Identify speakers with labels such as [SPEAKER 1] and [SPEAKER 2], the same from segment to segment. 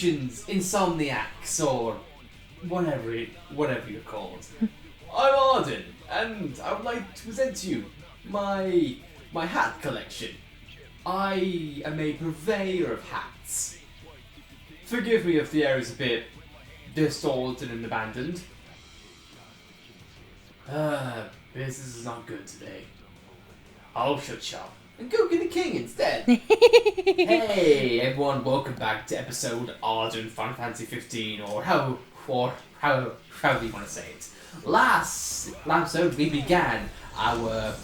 [SPEAKER 1] Activations, Insomniacs, or whatever you're called. I'm Ardyn, and I would like to present to you my hat collection. I am a purveyor of hats. Forgive me if the air is a bit distorted and abandoned. Business is not good today. I'll shut shop and go get a king instead. Hey everyone, welcome back to episode Ardyn Final Fantasy 15, or however you want to say it. Last episode we began our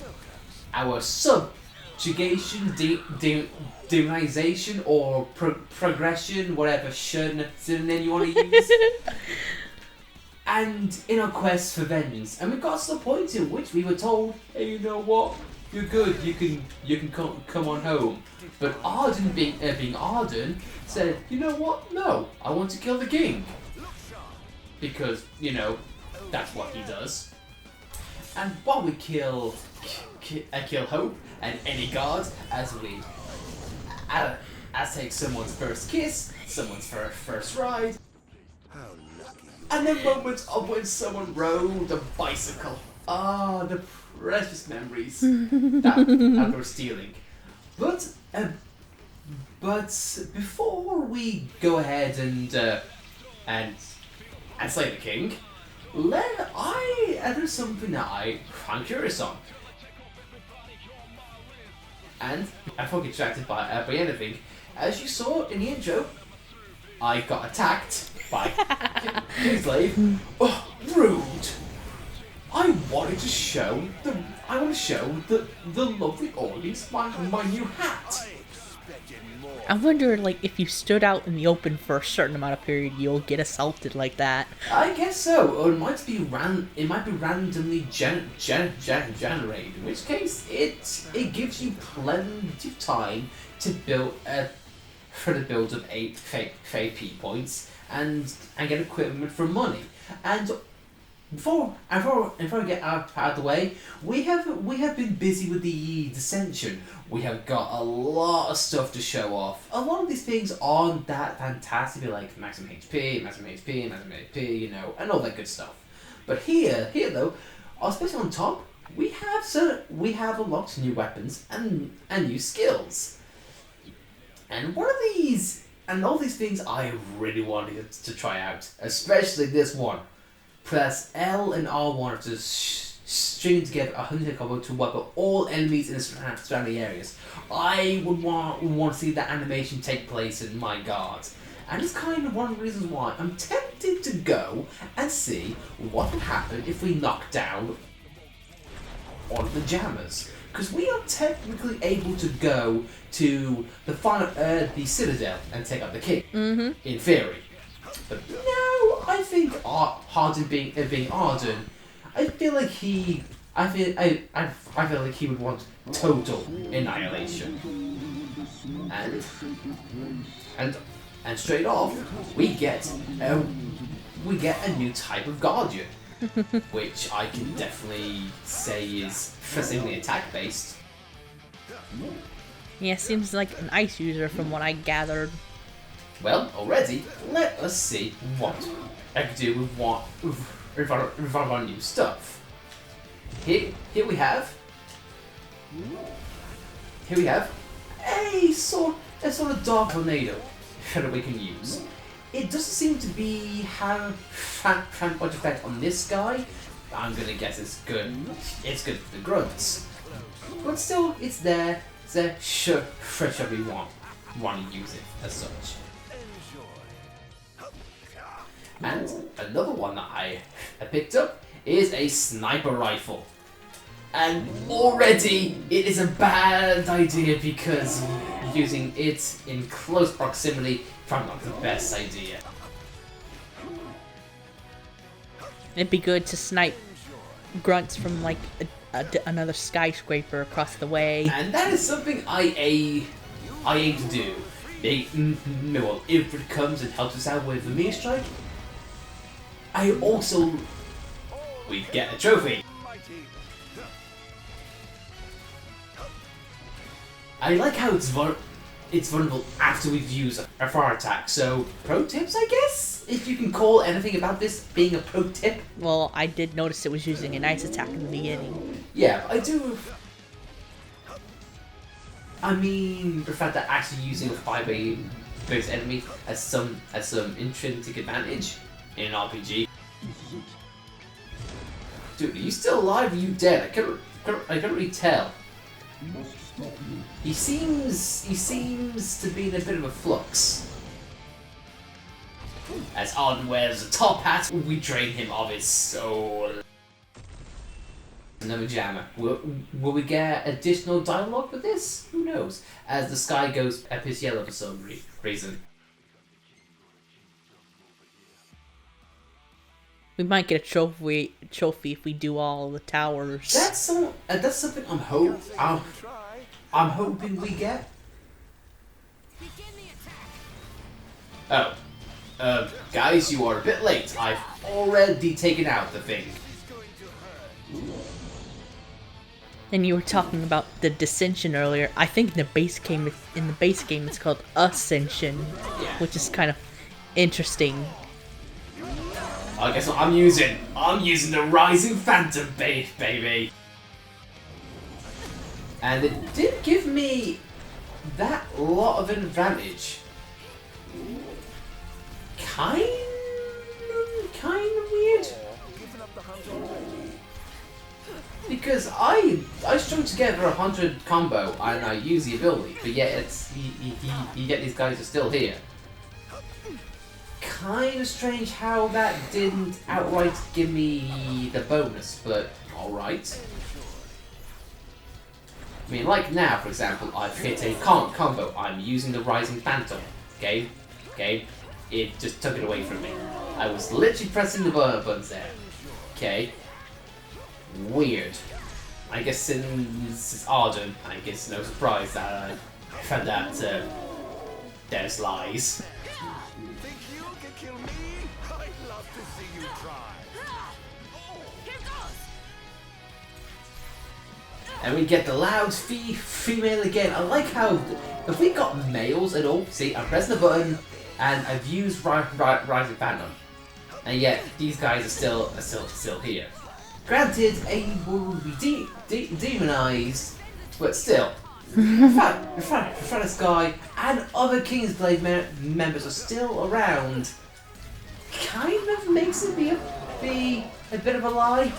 [SPEAKER 1] subjugation, demonization, or progression, whatever synonym you want to use. And in our quest for vengeance, and we got to the point in which we were told, hey, you know what? You're good. You can come on home. But Ardyn, being Ardyn, said, you know what? No, I want to kill the king, because that's what he does. And while we kill Hope and any guard, as take someone's first kiss, someone's first ride. And then moments of when someone rode a bicycle. Ah, the precious memories that we're stealing. But before we go ahead and slay the king, there's something that I'm curious on. And I don't get distracted by anything. As you saw in the intro, I got attacked by Kingslave. Oh, rude! I want to show the lovely audience my new hat.
[SPEAKER 2] I wonder, if you stood out in the open for a certain amount of period, you'll get assaulted like that.
[SPEAKER 1] I guess so. Or it might be randomly generated. In which case, it gives you plenty of time to build for the build of 8 FP points and get equipment for money. And before I get out of the way, we have been busy with the Dissension. We have got a lot of stuff to show off. A lot of these things aren't that fantastic, like maximum HP, and all that good stuff. But here though, especially on top, we have unlocked new weapons and new skills. And one of these, and all these things I really wanted to try out, especially this one. Press L and R1 to string together a hunting combo to wipe out all enemies in the surrounding areas. I would want to see that animation take place in my guards. And it's kind of one of the reasons why I'm tempted to go and see what would happen if we knock down all of the jammers. Because we are technically able to go to the Citadel and take out the king, in theory. But no, I think Ardyn being Ardyn, I feel like he would want total annihilation. And straight off, we get a new type of guardian. Which I can definitely say is firstly attack based.
[SPEAKER 2] Yeah, seems like an ice user from what I gathered.
[SPEAKER 1] Well, already, let us see what I can do with our new stuff. Here we have a sort of dark tornado that we can use. It doesn't seem to have much effect on this guy. I'm gonna guess it's good. It's good for the grunts, but still, it's there. Sure we want to use it as such. And another one that I picked up is a sniper rifle. And already it is a bad idea because using it in close proximity probably not the best idea.
[SPEAKER 2] It'd be good to snipe grunts from another skyscraper across the way.
[SPEAKER 1] And that is something I aim to do. Well, if it comes and helps us out with the meter strike, we get a trophy. I like how it's it's vulnerable after we've used a fire attack. So, pro tips, I guess? If you can call anything about this being a pro tip.
[SPEAKER 2] Well, I did notice it was using an ice attack in the beginning.
[SPEAKER 1] Yeah, I do. I mean, the fact that actually using a fire-based enemy has some intrinsic advantage in an RPG. Dude, are you still alive or are you dead? I can't really tell. He seems to be in a bit of a flux. As Ardyn wears a top hat, we drain him of his soul. Another jammer. Will we get additional dialogue with this? Who knows? As the sky goes epis yellow for some reason.
[SPEAKER 2] We might get a trophy if we do all the towers.
[SPEAKER 1] That's something I'm hoping we get. Oh, guys, you are a bit late. I've already taken out the thing.
[SPEAKER 2] And you were talking about the dissension earlier. I think in the base game it's called Ascension, which is kind of interesting.
[SPEAKER 1] I guess what I'm using the Rising Phantom, baby. And it did give me that lot of advantage. Kind of weird. Because I strung together 100 combo and I use the ability, but yet you get these guys are still here. Kind of strange how that didn't outright give me the bonus, but alright. I mean, like now, for example, I've hit a combo. I'm using the Rising Phantom. Okay? It just took it away from me. I was literally pressing the buttons there. Okay? Weird. I guess since it's Ardyn, I guess no surprise that I found that there's lies.
[SPEAKER 3] Think you can kill me? I'd love to see you try. Here goes.
[SPEAKER 1] And we get the loud female again. I like how if we got males at all. See, I'm pressing the button and I've used Rising Phantom, and yet these guys are still here. Granted, able to be demonized, but still. In fact, this guy and other Kingsblade members are still around. Kind of makes it be a bit of a lie.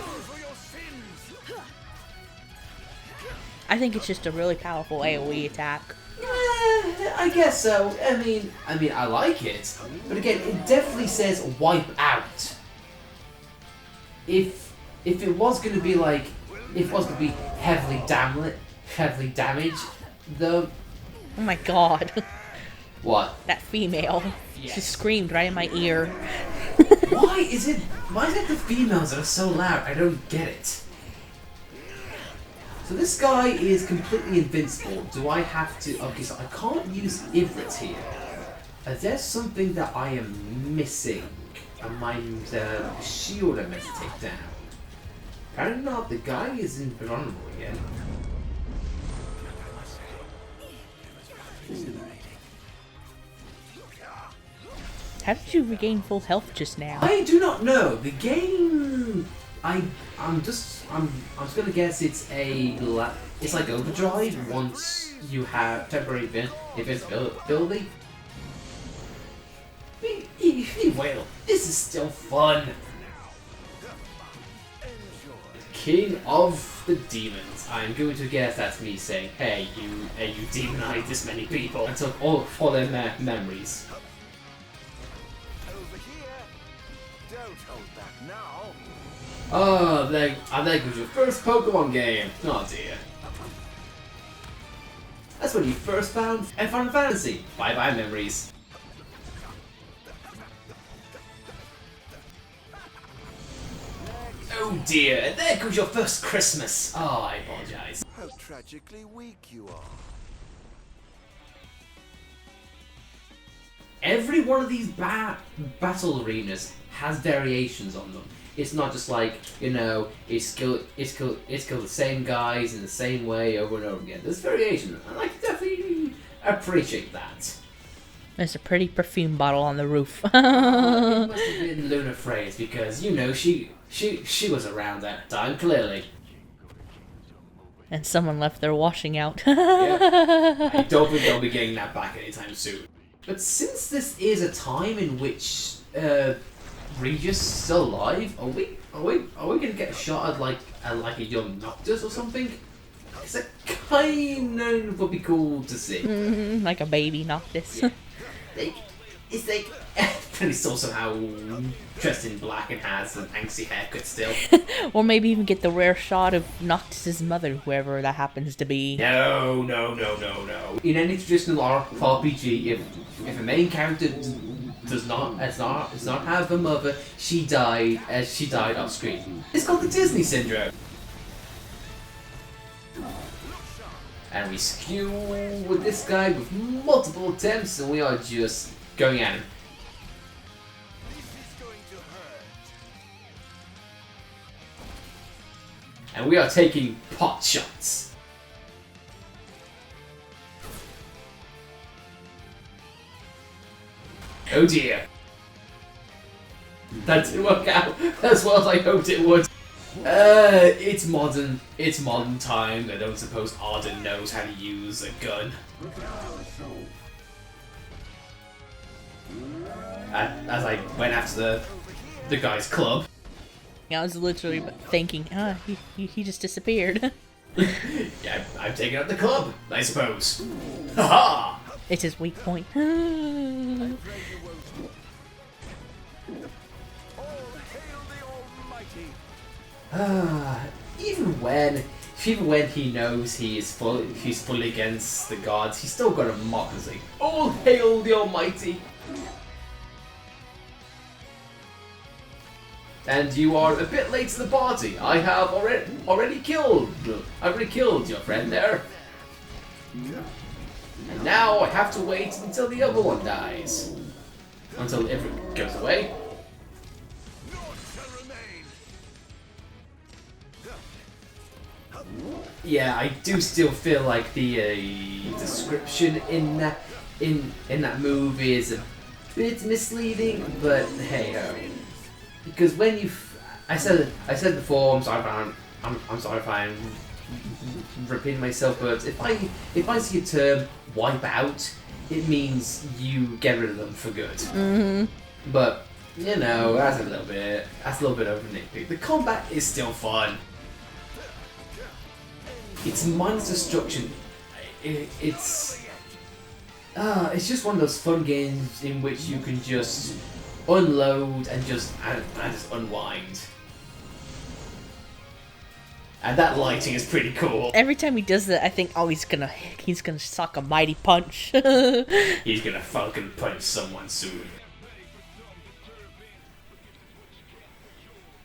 [SPEAKER 2] I think it's just a really powerful AoE attack.
[SPEAKER 1] I guess so. I mean, I like it, but again, it definitely says wipe out. If it was going to be like, if it was going to be heavily damaged,
[SPEAKER 2] Oh my god.
[SPEAKER 1] What?
[SPEAKER 2] That female.
[SPEAKER 1] Yes.
[SPEAKER 2] She screamed right in my ear.
[SPEAKER 1] Why is it the females that are so loud? I don't get it. So this guy is completely invincible. Do I have to? Okay, so I can't use Ivrit here. Is there something that I am missing? Am I the shield I meant to take down? Apparently not. The guy is invulnerable again.
[SPEAKER 2] How did you regain full health just now?
[SPEAKER 1] I do not know. The game. I'm just gonna guess it's like overdrive once you have temporary invincibility. Well, this is still fun. King of the demons. I'm going to guess that's me saying, "Hey, you demonized this many people and took all their memories."
[SPEAKER 3] Over here. Don't hold back now.
[SPEAKER 1] Oh, that was your first Pokemon game. Oh dear. That's when you first found Final Fantasy. Bye bye memories. Oh dear, and there goes your first Christmas. Oh, I apologize.
[SPEAKER 3] How tragically weak you are.
[SPEAKER 1] Every one of these battle arenas has variations on them. It's not just like, you know, it's kill the same guys in the same way over and over again. There's variation. I like definitely appreciate that.
[SPEAKER 2] There's a pretty perfume bottle on the roof.
[SPEAKER 1] It must have been Luna Frey's because, you know, she was around that time, clearly.
[SPEAKER 2] And someone left their washing out.
[SPEAKER 1] Yeah. I don't think they'll be getting that back anytime soon. But since this is a time in which Regis is still alive, are we gonna get a shot at like a young Noctis or something? Because that kind of would be cool to see.
[SPEAKER 2] Like a baby Noctis.
[SPEAKER 1] Yeah. It's like pretty still somehow dressed in black and has an angsty haircut still.
[SPEAKER 2] Or maybe even get the rare shot of Noctis's mother, whoever that happens to be.
[SPEAKER 1] No. In any traditional RPG, if a main character does not have a mother, she died off screen. It's called the Disney syndrome. And we skew with this guy with multiple attempts, and we are just going at him.
[SPEAKER 3] This is going to hurt.
[SPEAKER 1] And we are taking pot shots. Oh dear. That didn't work out as well as I hoped it would. It's modern time. I don't suppose Ardyn knows how to use a gun. As I went after the guy's club.
[SPEAKER 2] I was literally thinking, he just disappeared.
[SPEAKER 1] Yeah, I'm taking out the club, I suppose. Haha!
[SPEAKER 2] It's his weak point.
[SPEAKER 3] All hail the Almighty.
[SPEAKER 1] Even when he knows he's fully against the gods, he's still got a mock and say, "All hail the Almighty!" And you are a bit late to the party. I have already killed your friend there. And now I have to wait until the other one dies. Until everyone goes away. Yeah, I do still feel like the description in that movie is a bit misleading, but hey ho. Because when I said before, I'm sorry if I'm repeating myself, but if I see a term wipe out, it means you get rid of them for good.
[SPEAKER 2] Mm-hmm.
[SPEAKER 1] But you know, that's a little bit of a nitpick. The combat is still fun. It's mindless destruction. It's just one of those fun games in which you can just unload and just unwind. And that lighting is pretty cool.
[SPEAKER 2] Every time he does that, I think, he's gonna suck a mighty punch.
[SPEAKER 1] He's gonna fucking punch someone soon.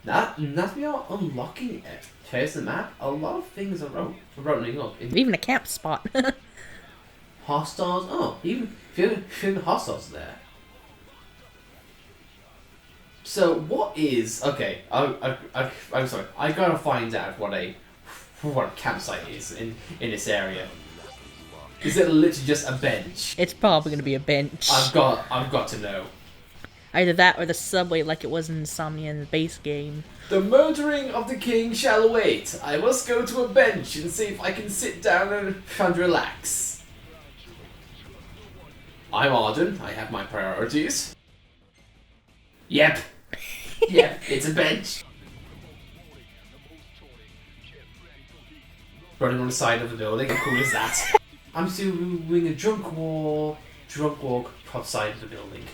[SPEAKER 1] That we are unlocking it. Here's the map. A lot of things are running up.
[SPEAKER 2] Even a camp spot.
[SPEAKER 1] Hostiles. Oh, even hostiles there. So what is okay? I'm sorry. I gotta find out what a campsite is in this area. Is it literally just a bench?
[SPEAKER 2] It's probably gonna be a bench.
[SPEAKER 1] I've got to know.
[SPEAKER 2] Either that or the subway, like it was in Insomnia in the base game.
[SPEAKER 1] The murdering of the king shall await. I must go to a bench and see if I can sit down and relax. I'm Ardyn. I have my priorities. Yep, it's a bench. Running on the side of the building. How cool is that? I'm still doing a drunk walk up side of the building.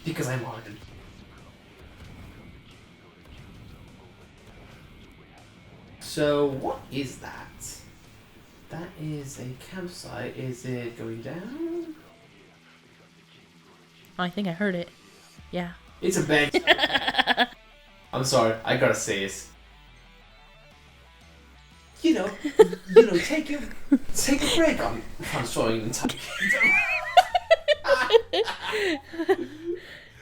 [SPEAKER 1] Because I'm Ardyn. So, what is that? That is a campsite. Is it going down?
[SPEAKER 2] I think I heard it. Yeah.
[SPEAKER 1] It's a bench. I'm sorry, I gotta say it. You know, take a break on showing the time.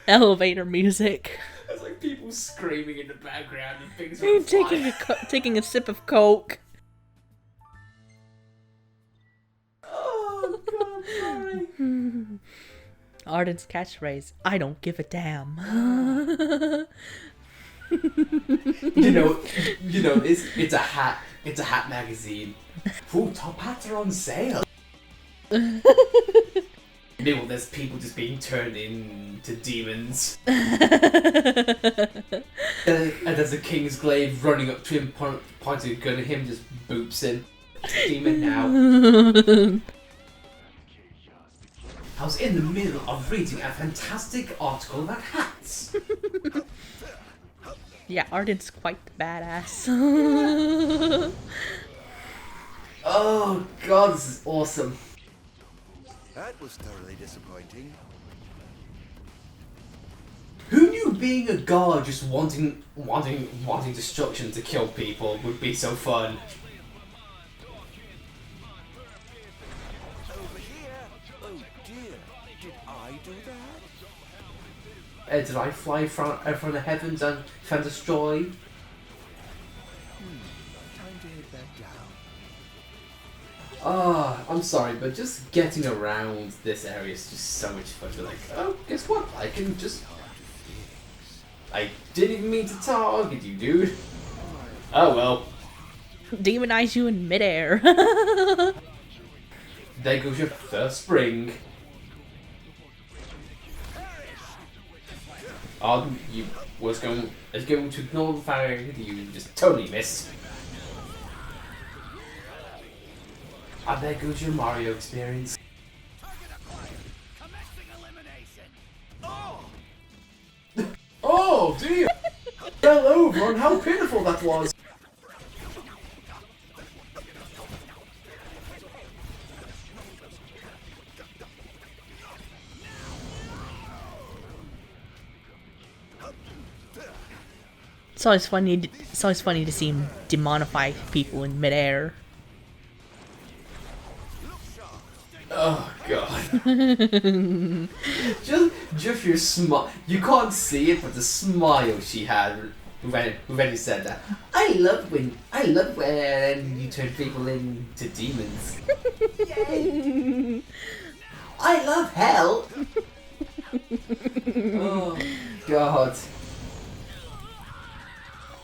[SPEAKER 2] Elevator music.
[SPEAKER 1] There's like people screaming in the background and things.
[SPEAKER 2] You're taking a sip of Coke.
[SPEAKER 1] Oh god! Sorry.
[SPEAKER 2] Ardyn's catchphrase, I don't give a damn.
[SPEAKER 1] It's a hat magazine. Ooh, top hats are on sale. Maybe there's people just being turned into demons. And there's a king's glaive running up to him, pointing a gun at him, just boops him. Demon now. I was in the middle of reading a fantastic article about hats.
[SPEAKER 2] Yeah, Ardyn's quite the badass.
[SPEAKER 1] Oh god, this is awesome.
[SPEAKER 3] That was thoroughly disappointing.
[SPEAKER 1] Who knew being a god just wanting destruction to kill people would be so fun?
[SPEAKER 3] Over here. Oh dear. Did I do that?
[SPEAKER 1] Did I fly from the heavens and destroy?
[SPEAKER 3] Time to head back down.
[SPEAKER 1] Oh, I'm sorry, but just getting around this area is just so much fun. You're like, oh, guess what? I can just... I didn't even mean to target you, dude. Oh well.
[SPEAKER 2] Demonize you in midair.
[SPEAKER 1] There goes your first spring. You was going to ignore the fire. You just totally missed. And there goes your Mario experience. Oh dear! Fell over, and how pitiful that was.
[SPEAKER 2] It's always funny to see him demonify people in midair.
[SPEAKER 1] Oh god. just your smile. You can't see it, but the smile she had when you said that. I love when you turn people into demons. Yay. I love hell. Oh god.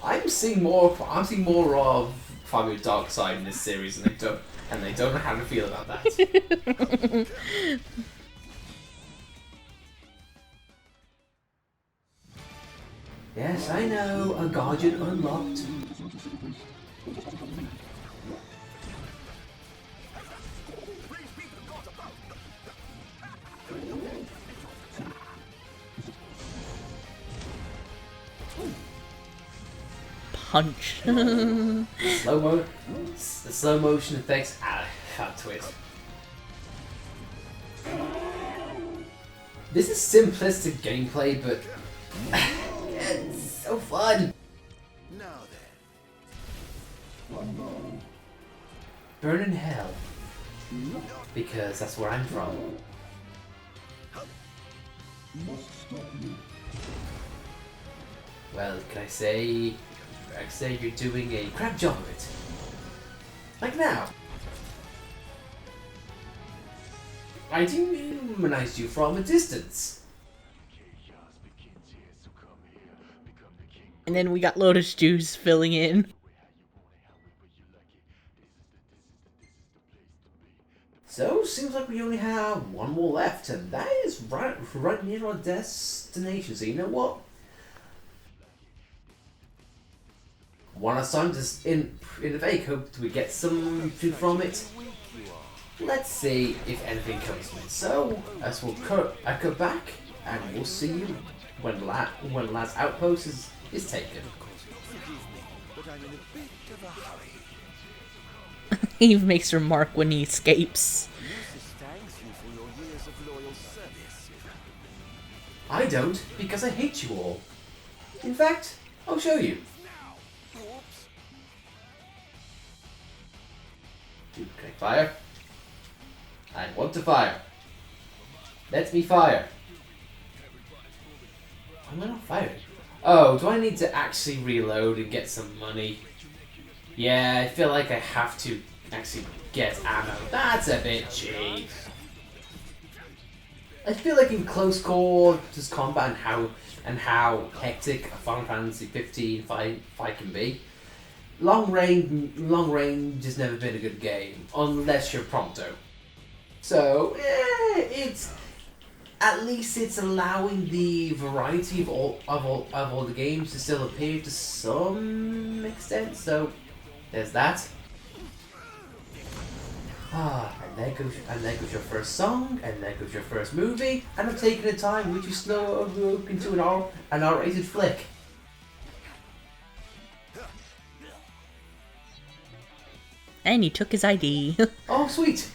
[SPEAKER 1] I'm seeing more of Fabio's dark side in this series, and they don't know how to feel about that. Yes, I know, a guardian unlocked.
[SPEAKER 2] Punch.
[SPEAKER 1] The slow motion effects add to it. This is simplistic gameplay, but it's so fun.
[SPEAKER 3] Now then.
[SPEAKER 1] Burn in hell, because that's where I'm from. Well, can I say you're doing a crap job of it. Like now. I demonized you from a distance.
[SPEAKER 2] And then we got Lotus Juice filling in.
[SPEAKER 1] So, seems like we only have one more left, and that is right near our destination. So you know what? One assignment is in the fake. Hope we get something from it. Let's see if anything comes from it. So, as we'll cut back, and we'll see you when the last outpost is taken.
[SPEAKER 3] But I'm in a bit of a hurry.
[SPEAKER 2] He makes a remark when he escapes.
[SPEAKER 3] Ulysses thanks you for your years of loyal service.
[SPEAKER 1] I don't, because I hate you all. In fact, I'll show you.
[SPEAKER 3] Whoops.
[SPEAKER 1] Can I fire? I want to fire. Let me fire. Why am I not firing? Oh, do I need to actually reload and get some money? Yeah, I feel like I have to actually get ammo. That's a bit cheap. I feel like in close quarters combat and how hectic a Final Fantasy 15 fight can be, long range has never been a good game unless you're Prompto. So it's at least it's allowing the variety of all the games to still appear to some extent. So there's that. And there goes your first song, and there goes your first movie, and I'm taking the time which you slow into an R-rated flick.
[SPEAKER 2] And he took his ID.
[SPEAKER 1] Oh, sweet!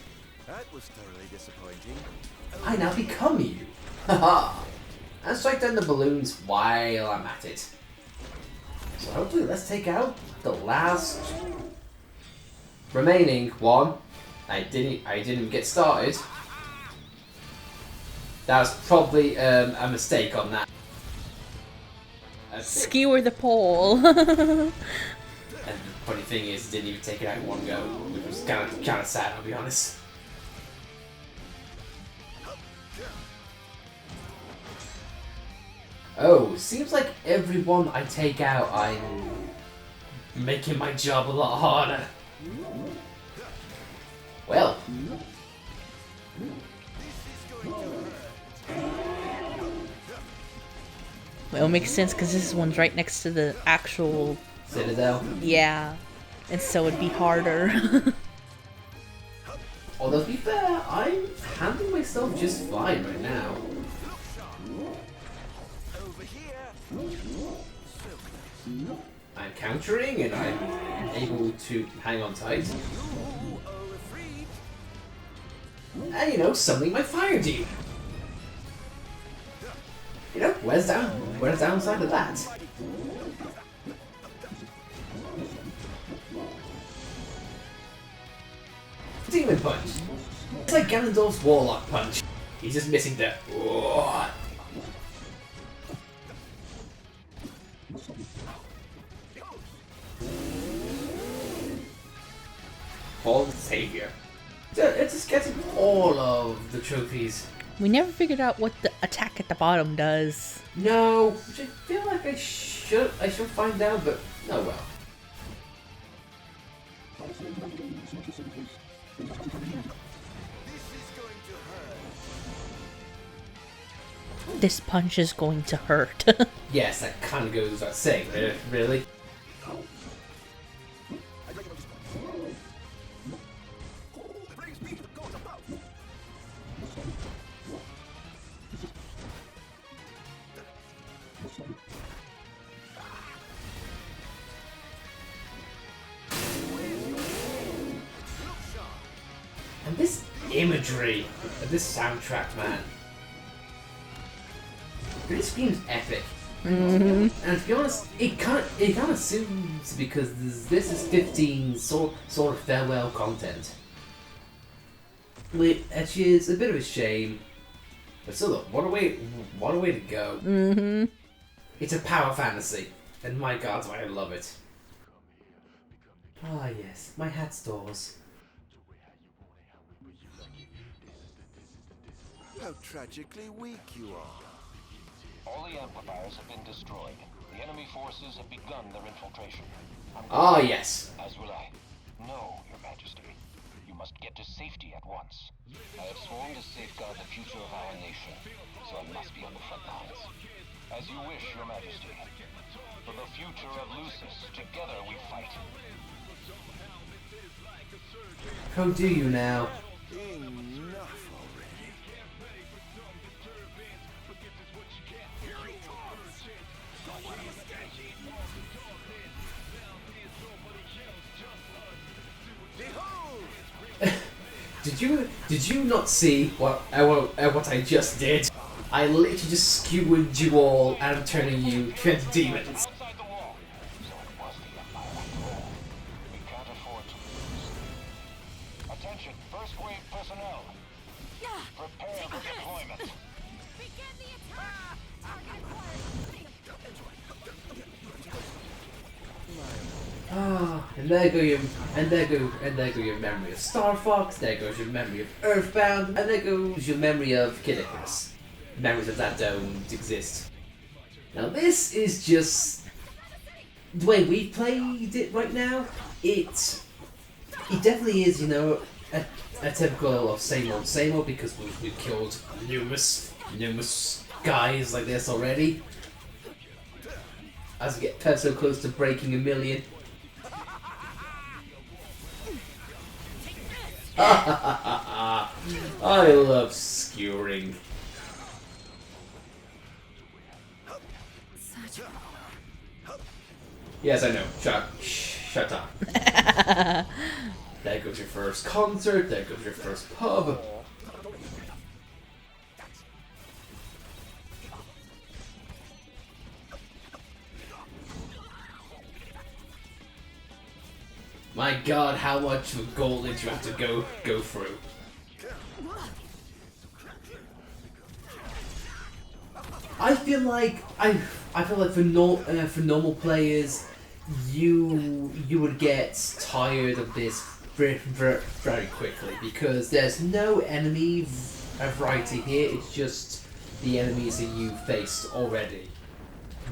[SPEAKER 3] That was thoroughly disappointing.
[SPEAKER 1] I now become you. Haha! And strike down the balloons while I'm at it. So hopefully let's take out the last remaining one. I didn't get started. That was probably a mistake on that.
[SPEAKER 2] Skewer the pole.
[SPEAKER 1] And the funny thing is, didn't even take it out in one go, which was kind of sad, I'll be honest. Oh, seems like every one I take out, I'm making my job a lot harder. Well.
[SPEAKER 2] Well, it makes sense because this one's right next to the actual
[SPEAKER 1] Citadel.
[SPEAKER 2] Yeah, and so it'd be harder.
[SPEAKER 1] Although to be fair, I'm handling myself just fine right now. I'm countering and I'm able to hang on tight. And you know, summoning my fire demon. You know, where's the downside of that? Demon punch. It's like Ganondorf's Warlock punch. He's just missing the. Fallen Savior. It's just getting all of the trophies.
[SPEAKER 2] We never figured out what the attack at the bottom does.
[SPEAKER 1] No, which I feel like I should find out, but oh well.
[SPEAKER 2] This punch is going to hurt.
[SPEAKER 1] Yes, that kind of goes without saying, really. And this imagery, this soundtrack, man. This screams epic. And to be honest, it kind of suits because this is 15 sort of farewell content, which is a bit of a shame. But still, look, what a way to go.
[SPEAKER 2] Mm-hmm.
[SPEAKER 1] It's a power fantasy, and my God, I love it. Ah yes, my hat stores.
[SPEAKER 3] How tragically weak you are.
[SPEAKER 4] All the amplifiers have been destroyed. The enemy forces have begun their infiltration.
[SPEAKER 1] Ah yes.
[SPEAKER 4] As will I. No, Your Majesty. You must get to safety at once. I have sworn to safeguard the future of our nation, so I must be on the front lines. As you wish, Your Majesty. For the future of Lucis, together we fight.
[SPEAKER 1] How do you now?
[SPEAKER 3] Enough already.
[SPEAKER 1] Did you not see what I just did? I literally just skewered you all and I'm turning you into demons.
[SPEAKER 4] Outside the wall. So it was the Empire after all. We can't afford to lose. Attention, first wave personnel. Prepare for deployment.
[SPEAKER 5] Begin the attack!
[SPEAKER 1] Ah, And there go your memory of Star Fox. There goes your memory of Earthbound, and there goes your memory of Kid Icarus. Memories of that don't exist. Now this is just the way we played it right now. It definitely is, you know, a typical of same old because we've killed numerous guys like this already. As we get so close to breaking 1 million. I love skewering. Yes, I know. Shut up. There goes your first concert. There goes your first pub. My God, how much of a gauntlet you have to go through. I feel like for normal players, you would get tired of this very quickly because there's no enemy variety here. It's just the enemies that you faced already.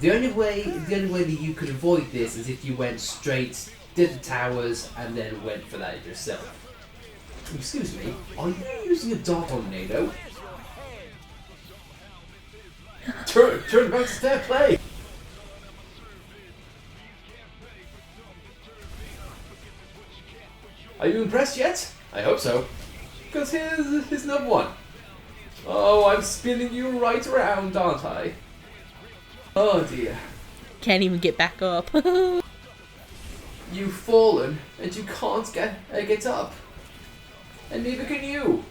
[SPEAKER 1] The only way that you could avoid this is if you went straight, did the towers, and then went for that yourself. Excuse me, are you using a dart tornado? Turn back to fair play! Are you impressed yet? I hope so. Because here's number 1. Oh, I'm spinning you right around, aren't I? Oh dear.
[SPEAKER 2] Can't even get back up.
[SPEAKER 1] You've fallen, and you can't get up. And neither can you.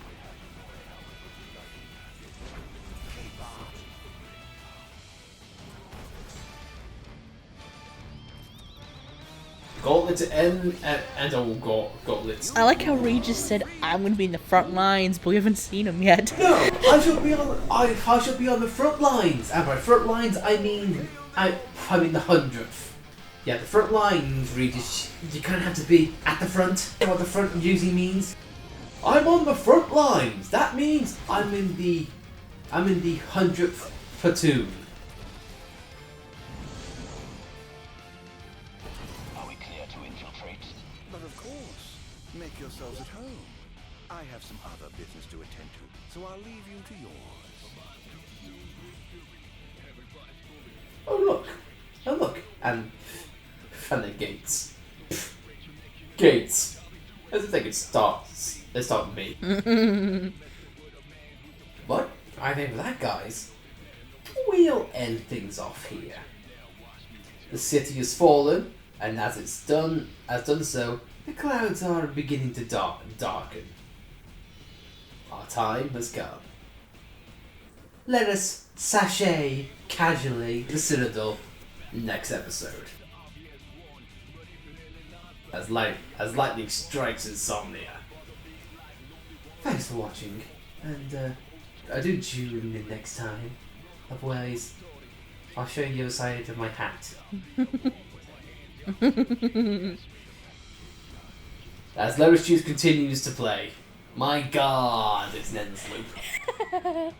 [SPEAKER 1] Gauntlet to end, and gauntlets.
[SPEAKER 2] I like how Regis said, I'm gonna be in the front lines, but we haven't seen him yet.
[SPEAKER 1] No, I shall be on the front lines, and by front lines I mean the 100th. Yeah, the front lines, Regis. You kind of have to be at the front. You know what the front usually means? I'm on the front lines. That means I'm in the 100th platoon.
[SPEAKER 4] Are we clear to infiltrate?
[SPEAKER 3] But of course, make yourselves at home. I have some other business to attend to, so I'll leave you to yours.
[SPEAKER 1] Oh look, and the gates. Gates. As if they could start me. But I think for that, guys, we'll end things off here. The city has fallen, and as it's done so, the clouds are beginning to darken. Our time has come. Let us sashay casually the Citadel next episode. As lightning strikes Insomnia. Thanks for watching, and I do tune in next time. Otherwise, I'll show you the other side of my hat. As Lotus Juice continues to play. My God, it's an endless loop.